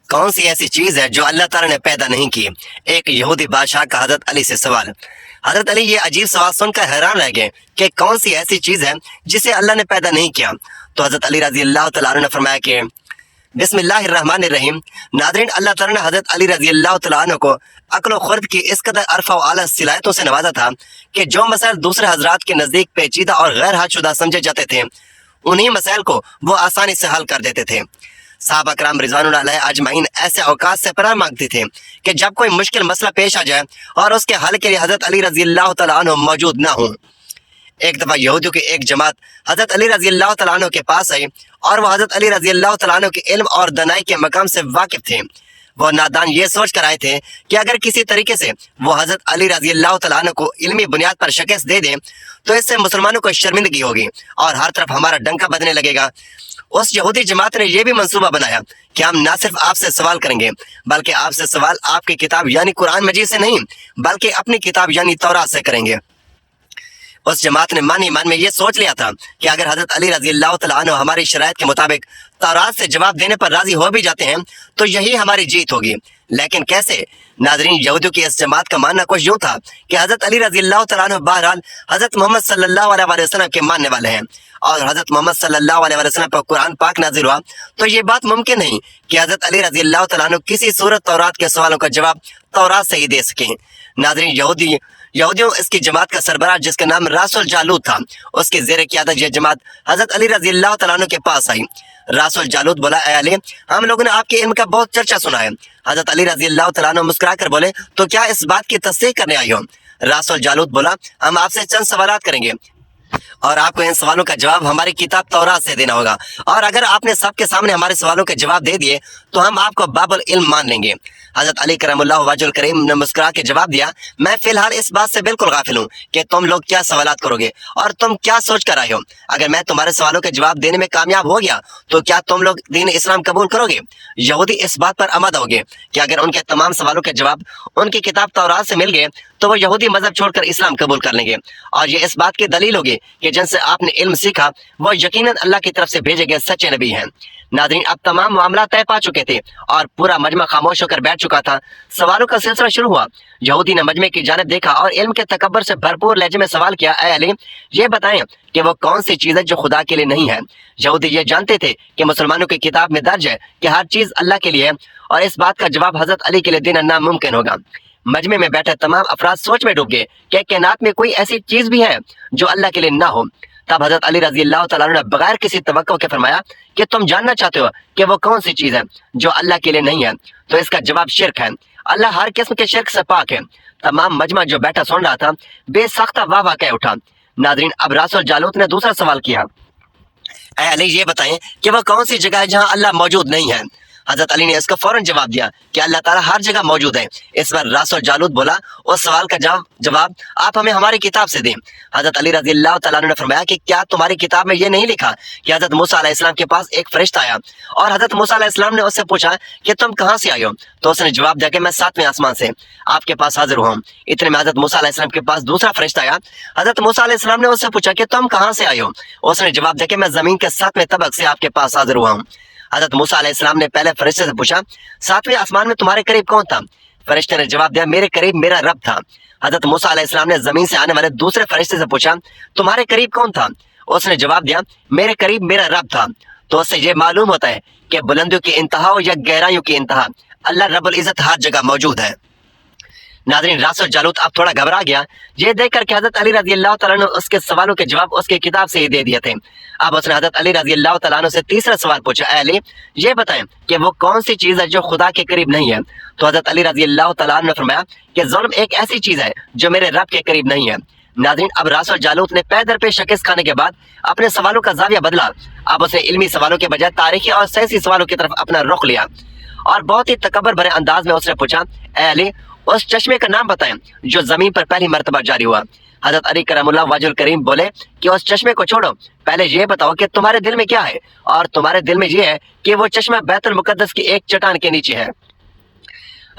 کون سی ایسی چیز ہے جو اللہ تعالیٰ نے پیدا نہیں کی؟ ایک یہودی بادشاہ کا حضرت علی سے سوال۔ حضرت علی یہ عجیب سوال سن کر حیران رہ گئے کہ کون سی ایسی چیز ہے جسے اللہ نے پیدا نہیں کیا؟ تو حضرت علی رضی اللہ تعالیٰ عنہ نے فرمایا کہ بسم اللہ الرحمن الرحیم۔ ناظرین، اللہ تعالیٰ نے حضرت علی رضی اللہ تعالیٰ عنہ کو عقل و خرد کی اس قدر عرفہ و اعلیٰ صلاحیتوں سے نوازا تھا کہ جو مسائل دوسرے حضرات کے نزدیک پیچیدہ اور غیر حل شدہ سمجھے جاتے تھے، انہی مسائل کو وہ آسانی سے حل کر دیتے تھے۔ صحابہ کرام رضوان اللہ علیہ اجمعین ایسے اوقات سے پناہ مانگتے تھے کہ جب کوئی مشکل مسئلہ پیش آ جائے اور اس کے حل کے لیے حضرت علی رضی اللہ تعالیٰ عنہ موجود نہ ہوں۔ ایک دفعہ یہودیوں کی ایک جماعت حضرت علی رضی اللہ تعالیٰ عنہ کے پاس آئی اور وہ حضرت علی رضی اللہ تعالیٰ عنہ کے علم اور دانائی کے مقام سے واقف تھے۔ وہ نادان یہ سوچ کر آئے تھے کہ اگر کسی طریقے سے وہ حضرت علی رضی اللہ تعالیٰ عنہ کو علمی بنیاد پر شکست دے دیں تو اس سے مسلمانوں کو شرمندگی ہوگی اور ہر طرف ہمارا ڈنکا بجنے لگے گا۔ اس یہودی جماعت نے یہ بھی منصوبہ بنایا کہ ہم نہ صرف آپ سے سوال کریں گے بلکہ آپ سے سوال آپ کی کتاب یعنی قرآن مجید سے نہیں بلکہ اپنی کتاب یعنی تورات سے کریں گے۔ اس جماعت نے من ہی من میں یہ سوچ لیا تھا کہ اگر حضرت علی رضی اللہ تعالیٰ عنہ ہماری شرائط کے مطابق تورات سے جواب دینے پر راضی ہو بھی جاتے ہیں تو یہی ہماری جیت ہوگی۔ لیکن کیسے؟ ناظرین، یہودیوں کی اس جماعت کا ماننا کچھ یوں تھا کہ حضرت علی رضی اللہ تعالیٰ عنہ بہرحال حضرت محمد صلی اللہ علیہ وسلم کے ماننے والے ہیں اور حضرت محمد صلی اللہ علیہ وسلم پر قرآن پاک نازل ہوا تو یہ بات ممکن نہیں کہ حضرت علی رضی اللہ تعالیٰ عنہ کسی صورت تورات کے سوالوں کا جواب تورات سے ہی دے سکیں۔ ناظرین، یہودیوں اس کی جماعت کا سربراہ جس کا نام راس الجالوت تھا، اس کی زیر قیادت یہ جماعت حضرت علی رضی اللہ تعالیٰ عنہ کے پاس آئی۔ راس الجالوت بولا، اے علی، ہم لوگوں نے آپ کے علم کا بہت چرچا سنا ہے۔ حضرت علی رضی اللہ تعالیٰ عنہ مسکرا کر بولے، تو کیا اس بات کی تصدیق کرنے آئی ہو؟ راس الجالوت بولا، ہم آپ سے چند سوالات کریں گے اور آپ کو ان سوالوں کا جواب ہماری کتاب تورات سے دینا ہوگا، اور اگر آپ نے سب کے سامنے ہمارے سوالوں کے جواب دے دیے تو ہم آپ کو باب العلم مان لیں گے۔ حضرت علی کرم اللہ وجہ الکریم نے مسکرا کے جواب دیا، میں فی الحال اس بات سے بالکل غافل ہوں کہ تم لوگ کیا سوالات کرو گے اور تم کیا سوچ کر آئے ہو۔ اگر میں تمہارے سوالوں کے جواب دینے میں کامیاب ہو گیا تو کیا تم لوگ دین اسلام قبول کرو گے؟ یہودی اس بات پر آمادہ ہو گئے کہ اگر ان کے تمام سوالوں کے جواب ان کی کتاب تورات سے مل گئے تو وہ یہودی مذہب چھوڑ کر اسلام قبول کر لیں گے، اور یہ اس بات کی دلیل ہوگی کہ جن سے آپ نے علم سیکھا وہ یقیناً اللہ کی طرف سے بھیجے گئے سچے نبی ہیں۔ ناظرین، اب تمام معاملات طے پا چکے تھے اور پورا مجمع خاموش ہو کر بیٹھ چکا تھا۔ سوالوں کا سلسلہ شروع ہوا۔ یہودی نے مجمع کی جانب دیکھا اور علم کے تکبر سے بھرپور لہجے میں سوال کیا، اے علی، یہ بتائیں کہ وہ کون سی چیز ہے جو خدا کے لیے نہیں ہے؟ یہودی یہ جانتے تھے کہ مسلمانوں کی کتاب میں درج ہے کہ ہر چیز اللہ کے لیے ہے اور اس بات کا جواب حضرت علی کے لیے دینا ناممکن ہوگا۔ مجمع میں بیٹھے تمام افراد سوچ میں ڈوب گئے کہ کائنات میں کوئی ایسی چیز بھی ہے جو اللہ کے لیے نہ ہو۔ تب حضرت علی رضی اللہ تعالیٰ عنہ نے بغیر کسی توقع کے فرمایا کہ تم جاننا چاہتے ہو کہ وہ کون سی چیز ہے جو اللہ کے لیے نہیں ہے، تو اس کا جواب شرک ہے۔ اللہ ہر قسم کے شرک سے پاک ہے۔ تمام مجمع جو بیٹھا سن رہا تھا بے ساختہ واہ واہ کہہ اٹھا۔ ناظرین، اب راس الجالوت نے دوسرا سوال کیا، اے علی، یہ بتائیں کہ وہ کون سی جگہ ہے جہاں اللہ موجود نہیں ہے؟ حضرت علی نے اس کو فوراً جواب دیا کہ اللہ تعالیٰ ہر جگہ موجود ہے۔ اس پر راس الجالوت بولا، اس سوال کا جواب آپ ہمیں ہماری کتاب سے دیں۔ حضرت علی رضی اللہ تعالیٰ عنہ نے فرمایا کہ کیا تمہاری کتاب میں یہ نہیں لکھا کہ حضرت موسیٰ علیہ السلام کے پاس ایک فرشتہ آیا اور حضرت موسیٰ علیہ السلام نے اس سے پوچھا کہ تم کہاں سے آئے ہو؟ تو اس نے جواب دیا کہ میں 7ویں آسمان سے آپ کے پاس حاضر ہوا ہوں۔ اتنے میں حضرت موسیٰ علیہ السلام کے پاس دوسرا فرشتہ آیا۔ حضرت موسیٰ علیہ السلام نے اس سے پوچھا کہ تم کہاں سے آئے ہو؟ اس نے جواب دیا کہ میں زمین کے 7ویں طبق سے آپ کے پاس حاضر ہوا ہوں۔ حضرت موسیٰ علیہ السلام نے پہلے فرشتے سے پوچھا، 7ویں آسمان میں تمہارے قریب کون تھا؟ فرشتے نے جواب دیا، میرے قریب میرا رب تھا۔ حضرت موسیٰ علیہ السلام نے زمین سے آنے والے دوسرے فرشتے سے پوچھا، تمہارے قریب کون تھا؟ اس نے جواب دیا، میرے قریب میرا رب تھا۔ تو اس سے یہ معلوم ہوتا ہے کہ بلندیوں کی انتہا ہو یا گہرائیوں کی انتہا، اللہ رب العزت ہر جگہ موجود ہے۔ ناظرین، راس الجالوت اب تھوڑا گھبرا گیا یہ دیکھ کر کہ حضرت علی رضی اللہ تعالیٰ نے اس کے سوالوں کے جواب اس کی کتاب سے ہی دے دیے تھے۔ اب اس نے حضرت علی رضی اللہ تعالیٰ عنہ سے تیسرا سوال پوچھا، اے علی، یہ بتائیں کہ وہ کون سی چیز ہے جو خدا کے قریب نہیں ہے؟ تو حضرت علی رضی اللہ تعالیٰ عنہ نے فرمایا کہ ظلم ایک ایسی چیز ہے جو میرے رب کے قریب نہیں ہے۔ ناظرین، اب راس الجالوت نے پے در پہ شکست کھانے کے بعد اپنے سوالوں کا زاویہ بدلا۔ اب اسے علمی سوالوں کے بجائے تاریخی اور سیاسی سوالوں کی طرف اپنا رخ لیا اور بہت ہی تکبر بھرے انداز میں اس نے پوچھا، اے علی، اس چشمے کا نام بتائیں جو زمین پر پہلی مرتبہ جاری ہوا۔ حضرت علی کرم اللہ وجہ الکریم بولے کہ اس چشمے کو چھوڑو، پہلے یہ بتاؤ کہ تمہارے دل میں کیا ہے، اور تمہارے دل میں یہ ہے کہ وہ چشمہ بیت المقدس کی ایک چٹان کے نیچے ہے۔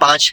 5।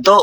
2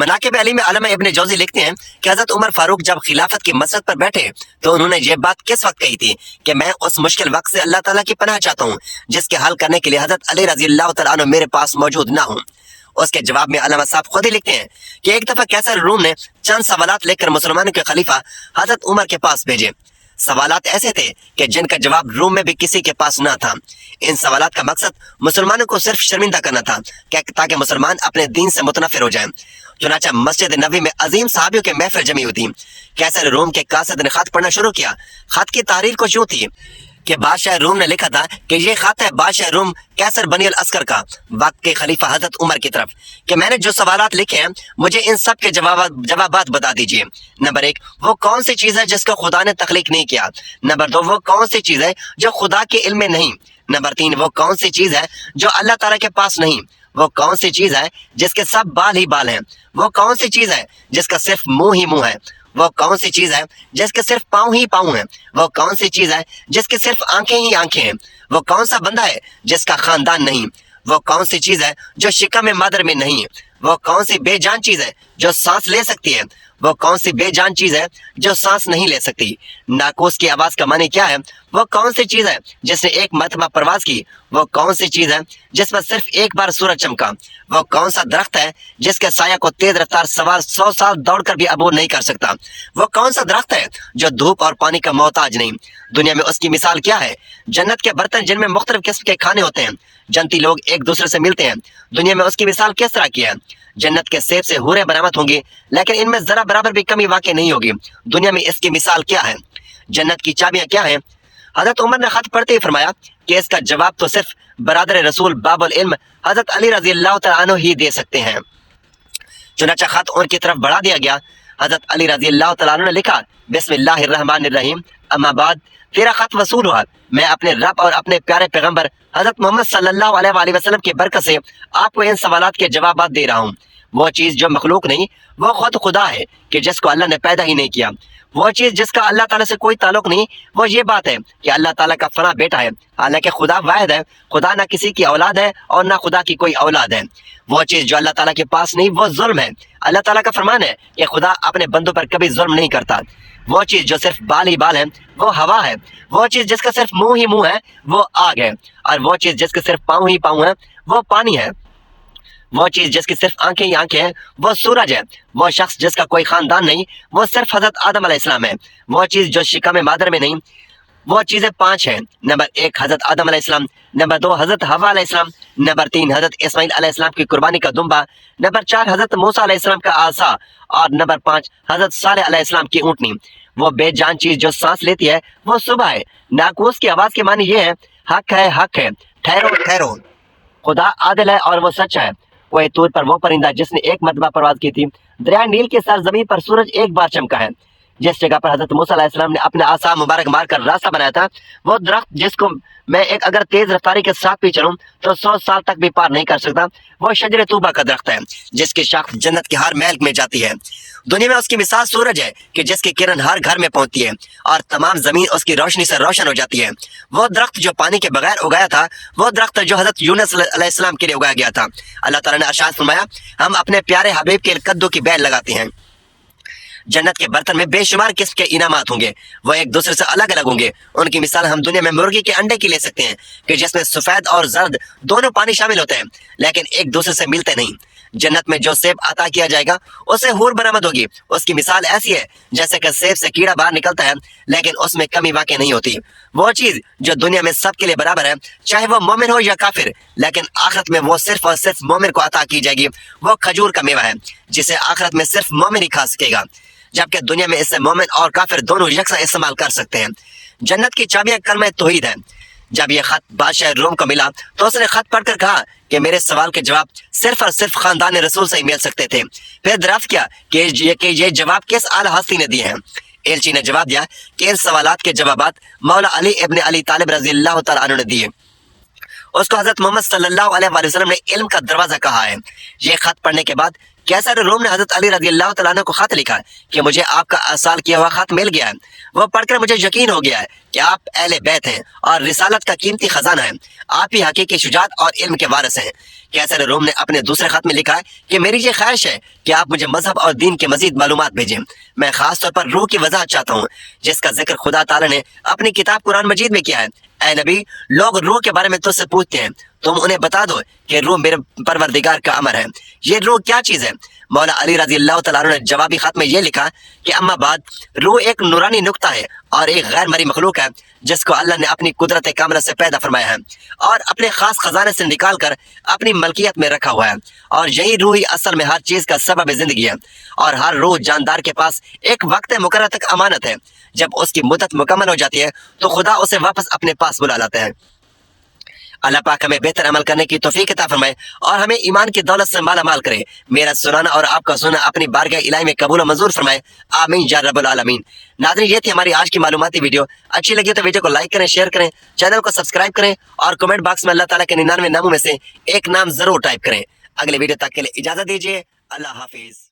مناقب علی میں علامہ ابن جوزی لکھتے ہیں کہ حضرت عمر فاروق جب خلافت کی مسجد پر بیٹھے تو انہوں نے یہ بات کس وقت کہی تھی کہ میں اس مشکل وقت سے اللہ تعالیٰ کی پناہ چاہتا ہوں جس کے حل کرنے کے لیے حضرت علی رضی اللہ تعالیٰ عنہ میرے پاس موجود نہ ہوں۔ اس کے جواب میں علامہ صاحب خود ہی لکھتے ہیں کہ ایک دفعہ کیسر روم نے چند سوالات لے کر مسلمانوں کے خلیفہ حضرت عمر کے پاس بھیجے۔ سوالات ایسے تھے کہ جن کا جواب روم میں بھی کسی کے پاس نہ تھا۔ ان سوالات کا مقصد مسلمانوں کو صرف شرمندہ کرنا تھا تاکہ مسلمان اپنے دین سے متنفر ہو جائیں۔ چنانچہ مسجد نبوی میں عظیم صحابیوں کے محفل جمی ہوئی تھی۔ کیسر روم کے قاصد نے خط پڑھنا شروع کیا۔ خط کی تحریر کچھ یوں تھی کہ بادشاہ روم نے لکھا تھا کہ یہ خط ہے بادشاہ روم کیسر بنی العسکر کا وقت کے خلیفہ حضرت عمر کی طرف کہ میں نے جو سوالات لکھے ہیں مجھے ان سب کے جوابات بتا دیجئے۔ نمبر 1، وہ کون سی چیز ہے جس کو خدا نے تخلیق نہیں کیا؟ نمبر 2، وہ کون سی چیز ہے جو خدا کے علم میں نہیں؟ نمبر 3، وہ کون سی چیز ہے جو اللہ تعالیٰ کے پاس نہیں؟ وہ کون سی چیز ہے جس کے سب بال ہی بال ہیں؟ وہ کون سی چیز ہے جس کا صرف منہ ہی منہ ہے؟ وہ کون سی چیز ہے جس کے صرف پاؤں ہی پاؤں ہیں؟ وہ کون سی چیز ہے جس کے صرف آنکھیں ہی آنکھیں ہیں؟ وہ کون سا بندہ ہے جس کا خاندان نہیں؟ وہ کون سی چیز ہے جو شکم مادر میں نہیں؟ وہ کون سی بے جان چیز ہے جو سانس لے سکتی ہے؟ وہ کون سی بے جان چیز ہے جو سانس نہیں لے سکتی؟ ناقوس کی آواز کا معنی کیا ہے؟ وہ کون سی چیز ہے جس نے ایک مرتبہ پرواز کی؟ وہ کون سی چیز ہے جس پر صرف ایک بار سورج چمکا؟ وہ کون سا درخت ہے جس کے سایہ کو تیز رفتار سوار 100 سال دوڑ کر بھی عبور نہیں کر سکتا؟ وہ کون سا درخت ہے جو دھوپ اور پانی کا محتاج نہیں؟ دنیا میں اس کی مثال کیا ہے؟ جنت کے برتن جن میں مختلف قسم کے کھانے ہوتے ہیں، جنتی لوگ ایک دوسرے سے ملتے ہیں، دنیا میں اس کی مثال کس طرح کی ہے؟ جنت کے سیب سے حوریں برآمد ہوں گی لیکن ان میں ذرا برابر بھی کمی واقع نہیں ہوگی، دنیا میں اس کی مثال کیا ہے؟ جنت کی چابیاں کیا ہیں؟ حضرت عمر نے خط پڑھتے ہی فرمایا کہ اس کا جواب تو صرف برادر رسول باب العلم حضرت علی رضی اللہ تعالیٰ عنہ ہی دے سکتے ہیں۔ چنانچہ خط ان کی طرف بڑھا دیا گیا۔ حضرت علی رضی اللہ تعالیٰ عنہ نے لکھا، بسم اللہ الرحمن الرحیم، اما بعد، تیرا خط وصول ہوا۔ میں اپنے رب اور اپنے پیارے پیغمبر حضرت محمد صلی اللہ علیہ وآلہ وسلم کی برکت سے آپ کو ان سوالات کے جوابات دے رہا ہوں۔ وہ چیز جو مخلوق نہیں وہ خود خدا ہے کہ جس کو اللہ نے پیدا ہی نہیں کیا۔ وہ چیز جس کا اللہ تعالیٰ سے کوئی تعلق نہیں وہ یہ بات ہے کہ اللہ تعالیٰ کا فلاں بیٹا ہے، حالانکہ خدا واحد ہے، خدا نہ کسی کی اولاد ہے اور نہ خدا کی کوئی اولاد ہے۔ وہ چیز جو اللہ تعالیٰ کے پاس نہیں وہ ظلم ہے۔ اللہ تعالیٰ کا فرمان ہے کہ خدا اپنے بندوں پر کبھی ظلم نہیں کرتا۔ وہ چیز جو صرف بال ہی بال ہے وہ ہوا ہے۔ وہ چیز جس کا صرف منہ ہی منہ ہے وہ آگ ہے، اور وہ چیز جس کے صرف پاؤں ہی پاؤں ہے وہ پانی ہے۔ وہ چیز جس کی صرف آنکھیں ہی آنکھیں ہیں وہ سورج ہے۔ وہ شخص جس کا کوئی خاندان نہیں وہ صرف حضرت آدم علیہ السلام ہے۔ وہ چیز جو شکم مادر میں نہیں، وہ چیزیں 5 ہیں۔ نمبر 1، حضرت آدم علیہ السلام۔ نمبر 2، حضرت حوا علیہ السلام۔ نمبر 3، حضرت اسماعیل علیہ السلام کی قربانی کا دمبا۔ نمبر 4، حضرت موسیٰ علیہ السلام کا عصا۔ اور نمبر 5، حضرت صالح علیہ السلام کی اونٹنی۔ وہ بے جان چیز جو سانس لیتی ہے وہ صبح ہے۔ ناقوس کی آواز کے معنی یہ ہے، حق ہے، حق ہے، ٹھہرو ٹھہرو، خدا عادل ہے اور وہ سچ ہے۔ کوہ طور پر وہ پرندہ جس نے ایک مرتبہ پرواز کی تھی، دریا نیل کی سرزمین پر سورج ایک بار چمکا ہے۔ جس جگہ پر حضرت موسیٰ علیہ السلام نے اپنے عصا مبارک مار کر راستہ بنایا تھا، وہ درخت جس کو میں ایک اگر تیز رفتاری کے ساتھ بھی چلوں تو 100 سال تک بھی پار نہیں کر سکتا، وہ شجر طوبہ کا درخت ہے جس کی شاخ جنت کے ہر محل میں جاتی ہے۔ دنیا میں اس کی مثال سورج ہے کہ جس کی کرن ہر گھر میں پہنچتی ہے اور تمام زمین اس کی روشنی سے روشن ہو جاتی ہے۔ وہ درخت جو پانی کے بغیر اگایا تھا، وہ درخت جو حضرت یونس علیہ السلام کے لیے اگایا گیا تھا۔ اللہ تعالیٰ نے ارشاد فرمایا، ہم اپنے پیارے حبیب کے کدو کی بیل لگاتے ہیں۔ جنت کے برتن میں بے شمار قسم کے انعامات ہوں گے، وہ ایک دوسرے سے الگ الگ ہوں گے۔ ان کی مثال ہم دنیا میں مرغی کے انڈے کی لے سکتے ہیں کہ جس میں سفید اور زرد دونوں پانی شامل ہوتے ہیں لیکن ایک دوسرے سے ملتے نہیں۔ جنت میں جو سیب عطا کیا جائے گا اسے حور برآمد ہوگی۔ اس کی مثال ایسی ہے جیسے کہ سیب سے کیڑا باہر نکلتا ہے لیکن اس میں کمی واقع نہیں ہوتی۔ وہ چیز جو دنیا میں سب کے لیے برابر ہے، چاہے وہ مومن ہو یا کافر، لیکن آخرت میں وہ صرف اور صرف مومن کو عطا کی جائے گی۔ وہ کھجور کا میوہ ہے جسے آخرت میں صرف مومن ہی کھا سکے گا، جبکہ دنیا میں اسے مومن اور کافر دونوں یکساں استعمال کر سکتے ہیں۔ جنت کی چابیاں کلمہ توحید ہے۔ جب یہ خط بادشاہ روم کو ملا تو اس نے خط پڑھ کر کہا کہ میرے سوال کے جواب صرف اور صرف خاندان رسول سے ہی مل سکتے تھے۔ پھر دریافت کیا کہ یہ جواب کس اعلیٰ ہستی نے دیے ہیں؟ ایلچی نے جواب دیا کہ ان سوالات کے جوابات مولا علی ابن ابی طالب رضی اللہ تعالیٰ عنہ نے دیے۔ اس کو حضرت محمد صلی اللہ علیہ وآلہ وسلم نے علم کا دروازہ کہا ہے۔ یہ خط پڑھنے کے بعد کیسر روم نے حضرت علی رضی اللہ تعالیٰ عنہ کو خط لکھا کہ مجھے آپ کا ارسال کیا ہوا خط مل گیا ہے۔ وہ پڑھ کر مجھے یقین ہو گیا ہے کہ آپ اہل بیت ہیں اور رسالت کا قیمتی خزانہ ہیں، آپ ہی حقیقی شجاعت اور علم کے وارث ہیں۔ کیسر روم نے اپنے دوسرے خط میں لکھا ہے کہ میری یہ خواہش ہے کہ آپ مجھے مذہب اور دین کے مزید معلومات بھیجیں۔ میں خاص طور پر روح کی وضاحت چاہتا ہوں جس کا ذکر خدا تعالیٰ نے اپنی کتاب قرآن مجید میں کیا ہے۔ اے نبی، لوگ روح کے بارے میں تجھ سے پوچھتے ہیں، تم انہیں بتا دو کہ روح میرے پروردگار کا امر ہے۔ یہ روح کیا چیز ہے؟ مولا علی رضی اللہ تعالیٰ عنہ نے جوابی خط میں یہ لکھا کہ اما بعد، روح ایک نورانی نقطہ ہے اور ایک غیر مری مخلوق ہے جس کو اللہ نے اپنی قدرت کاملہ سے پیدا فرمایا ہے اور اپنے خاص خزانے سے نکال کر اپنی ملکیت میں رکھا ہوا ہے، اور یہی روح ہی اصل میں ہر چیز کا سبب زندگی ہے، اور ہر روح جاندار کے پاس ایک وقت مقرر تک امانت ہے۔ جب اس کی مدت مکمل ہو جاتی ہے تو خدا اسے واپس اپنے پاس بلا لاتا ہے۔ اللہ پاک ہمیں بہتر عمل کرنے کی توفیق عطا فرمائے اور ہمیں ایمان کی دولت سے مالا مال کرے۔ میرا سنانا اور آپ کا سننا اپنی بارگاہ الہی میں قبول و منظور فرمائے، آمین یا رب العالمین۔ ناظرین، یہ تھی ہماری آج کی معلوماتی ویڈیو۔ اچھی لگی تو ویڈیو کو لائک کریں، شیئر کریں، چینل کو سبسکرائب کریں اور کمنٹ باکس میں اللہ تعالیٰ کے 99 ناموں میں سے ایک نام ضرور ٹائپ کریں۔ اگلے ویڈیو تک کے لیے اجازت دیجیے، اللہ حافظ۔